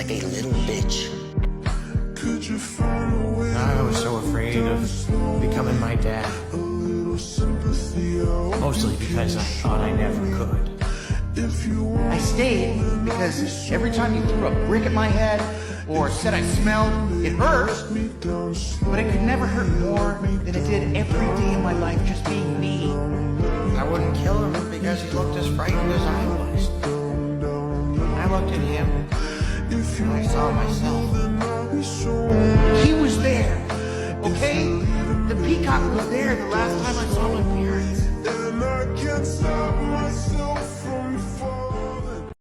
like a little bitch. I was so afraid of becoming my dad. Mostly because I thought I never could. I stayed because every time you threw a brick at my head or said I smelled, it hurt. But it could never hurt more than it did every day of my life just being me. I wouldn't kill him because he looked as frightened as I was. I looked at him and I saw myself. He was there, okay? The peacock was there the last time I